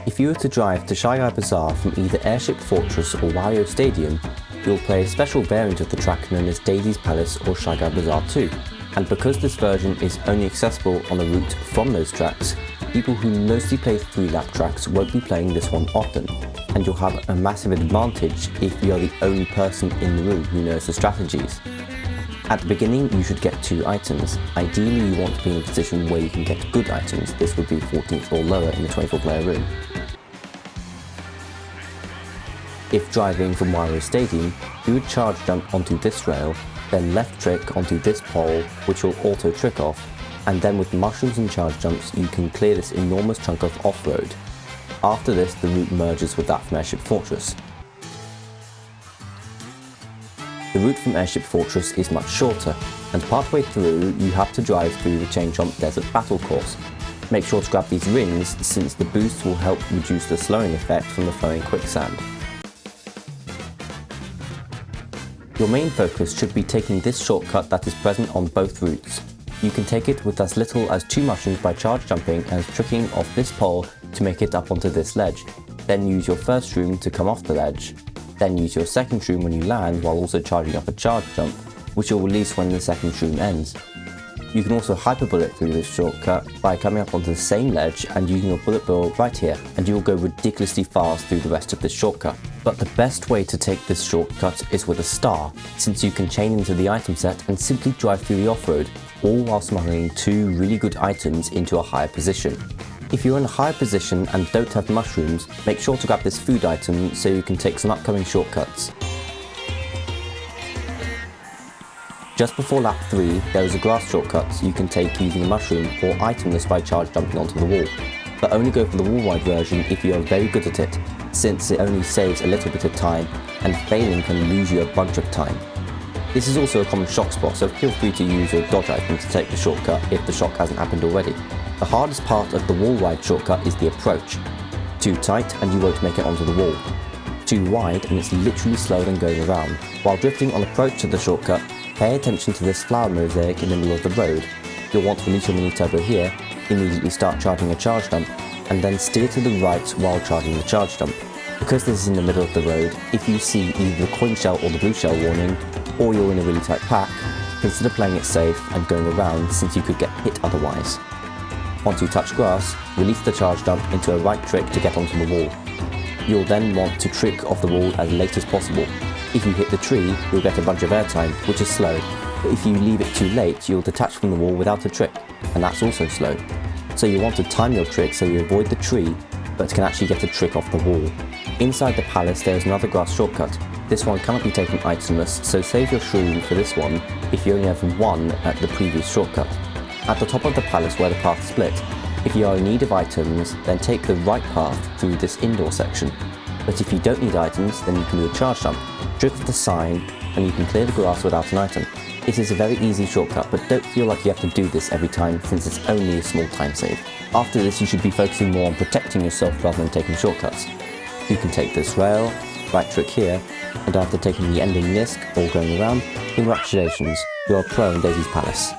If you were to drive to Shy Guy Bazaar from either Airship Fortress or Wario Stadium, you'll play a special variant of the track known as Daisy's Palace or Shy Guy Bazaar 2. And because this version is only accessible on a route from those tracks, people who mostly play 3-lap tracks won't be playing this one often, and you'll have a massive advantage if you're the only person in the room who knows the strategies. At the beginning, you should get 2 items. Ideally, you want to be in a position where you can get good items. This would be 14th or lower in the 24-player room. If driving from Wario Stadium, you would charge jump onto this rail, then left trick onto this pole, which will auto trick off, and then with mushrooms and charge jumps, you can clear this enormous chunk of off-road. After this, the route merges with that from Airship Fortress. The route from Airship Fortress is much shorter, and partway through you have to drive through the Chain Chomp Desert Battle Course. Make sure to grab these rings since the boost will help reduce the slowing effect from the flowing quicksand. Your main focus should be taking this shortcut that is present on both routes. You can take it with as little as 2 mushrooms by charge jumping and tricking off this pole to make it up onto this ledge, then use your first shroom to come off the ledge. Then use your second shroom when you land while also charging up a charge jump, which you'll release when the second shroom ends. You can also hyper bullet through this shortcut by coming up onto the same ledge and using your bullet bill right here, and you will go ridiculously fast through the rest of this shortcut. But the best way to take this shortcut is with a star, since you can chain into the item set and simply drive through the off-road, all while smuggling 2 really good items into a higher position. If you're in a higher position and don't have mushrooms, make sure to grab this food item so you can take some upcoming shortcuts. Just before lap 3, there is a grass shortcut you can take using a mushroom or itemless by charge jumping onto the wall. But only go for the wall-wide version if you are very good at it, since it only saves a little bit of time, and failing can lose you a bunch of time. This is also a common shock spot, so feel free to use your dodge item to take the shortcut if the shock hasn't happened already. The hardest part of the wall-wide shortcut is the approach. Too tight and you won't make it onto the wall. Too wide and it's literally slower than going around. While drifting on approach to the shortcut, pay attention to this flower mosaic in the middle of the road. You'll want to release your mini turbo here, immediately start charging a charge jump, and then steer to the right while charging the charge jump. Because this is in the middle of the road, if you see either the coin shell or the blue shell warning, or you're in a really tight pack, consider playing it safe and going around since you could get hit otherwise. Once you touch grass, release the charge jump into a right trick to get onto the wall. You'll then want to trick off the wall as late as possible. If you hit the tree, you'll get a bunch of airtime, which is slow, but if you leave it too late, you'll detach from the wall without a trick, and that's also slow. So you want to time your trick so you avoid the tree, but can actually get a trick off the wall. Inside the palace there is another grass shortcut. This one cannot be taken itemless, so save your shroom for this one if you only have 1 at the previous shortcut. At the top of the palace where the paths split, if you are in need of items, then take the right path through this indoor section. But if you don't need items, then you can do a charge jump, trick off the sign, and you can clear the grass without an item. It is a very easy shortcut, but don't feel like you have to do this every time since it's only a small time save. After this, you should be focusing more on protecting yourself rather than taking shortcuts. You can take this rail, right trick here, and after taking the ending disc or going around, congratulations, you're a pro in Daisy's Palace.